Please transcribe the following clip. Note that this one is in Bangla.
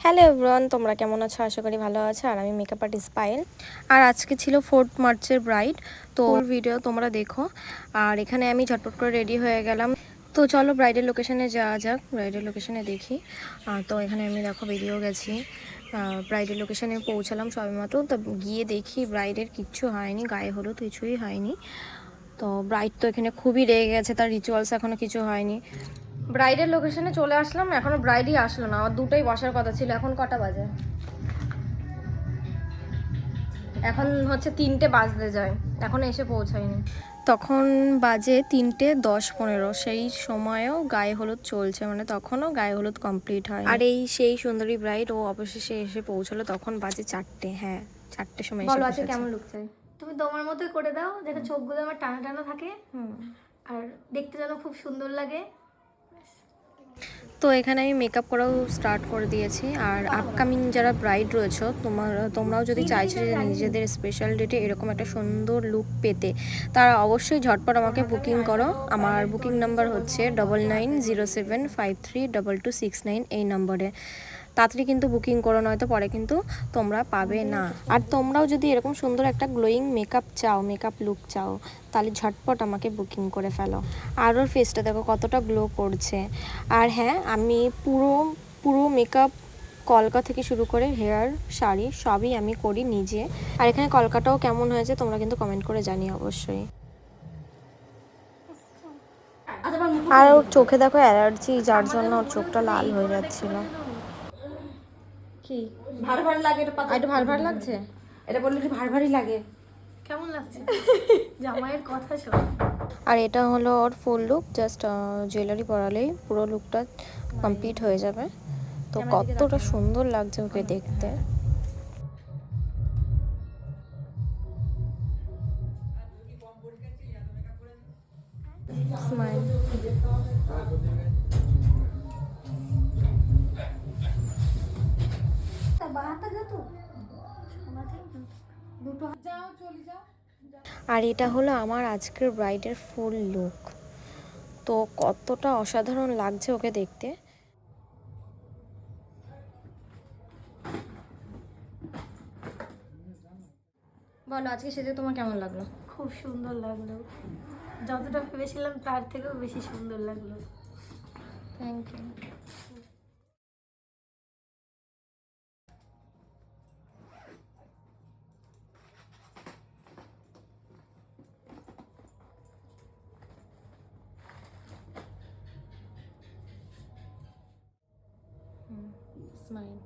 হ্যালো এভরিওয়ান, তোমরা কেমন আছো? আশা করি ভালো আছো। আর আমি মেকআপ আর্টিস্ট পায়েল। আর আজকে ছিল 4th মার্চের ব্রাইড, তো ভিডিও তোমরা দেখো। আর এখানে আমি ঝটপট করে রেডি হয়ে গেলাম। তো চলো ব্রাইডের লোকেশনে যাওয়া যাক, ব্রাইডের লোকেশনে দেখি। তো এখানে আমি দেখো বেরিয়েও গেছি। ব্রাইডের লোকেশনে পৌঁছালাম সবেমাত্র। তো গিয়ে দেখি ব্রাইডের কিচ্ছু হয়নি, গায়ে হলুদ কিছুই হয়নি। তো ব্রাইড তো এখানে খুবই রেগে গেছে, তার রিচুয়ালস এখনও কিছু হয়নি। ব্রাইডের লোকেশনে চলে আসলাম, এখনো ব্রাইডই আসলো না। আমার দুটোই বসার কথা ছিল। এখন কটা বাজে? এখন হচ্ছে 3টে বাজতে যায়, এখন এসে পৌঁছায়নি। তখন বাজে 3:10-15। সেই সময়ও গায়ে হলুদ চলছে, মানে তখনও গায়ে হলুদ কমপ্লিট হয়। আর এই সেই সুন্দরী ব্রাইড ও অবশেষে এসে পৌঁছলো। তখন বাজে 4টে। হ্যাঁ, 4টের সময় এসে বলো আজকে পৌঁছেছে। কেমন লুক চাই? তুমি তোমার মতোই করে দাও, যেটা চোখগুলো আমার টানা টানা থাকে আর দেখতে যেন খুব সুন্দর লাগে। তো এখানে আমি মেকআপ করাও স্টার্ট করে দিয়েছি। আর আপকামিং যারা ব্রাইড রয়েছে, তোমরাও যদি চাইছো যে নিজেদের স্পেশাল ডেটে এরকম একটা সুন্দর লুক পেতে, তারা অবশ্যই ঝটপট আমাকে বুকিং করো। আমার বুকিং নাম্বার হচ্ছে 9907532269 এই নম্বরে। তাড়াতাড়ি কিন্তু বুকিং করো, নয়তো পরে কিন্তু তোমরা পাবে না। আর তোমরাও যদি এরকম সুন্দর একটা গ্লোয়িং মেকআপ চাও, মেকআপ লুক চাও, তাহলে ঝটপট আমাকে বুকিং করে ফেলো। আর ওর ফেসটা দেখো কতটা গ্লো করছে। আর হ্যাঁ, আমি পুরো মেকআপ কলকা থেকে শুরু করে হেয়ার, শাড়ি সবই আমি করি নিজে। আর এখানে কলকাটাও কেমন হয়েছে তোমরা কিন্তু কমেন্ট করে জানিও অবশ্যই। আর ওর চোখে দেখো অ্যালার্জি, যার জন্য ওর চোখটা লাল হয়ে যাচ্ছিল। কি ভার ভার লাগে? এটা ভার ভার লাগছে। এটা বললে কি ভার ভারই লাগে? কেমন লাগছে? জামাইয়ের কথা শোন। আর এটা হলো ওর ফুল লুক। জাস্ট জুয়েলারি পরালেই পুরো লুকটা কমপ্লিট হয়ে যাবে। তো কতটা সুন্দর লাগছে ওকে দেখতে। স্মাইল। আর এটা হলো আমার আজকের ব্রাইডের ফুল লুক। তো কতটা অসাধারণ লাগছে ওকে দেখতে। বলো আজকে সেজে তোমার কেমন লাগলো? খুব সুন্দর লাগলো, যতটা ভেবেছিলাম তার থেকেও বেশি সুন্দর লাগলো। Thank you. স্মাইল।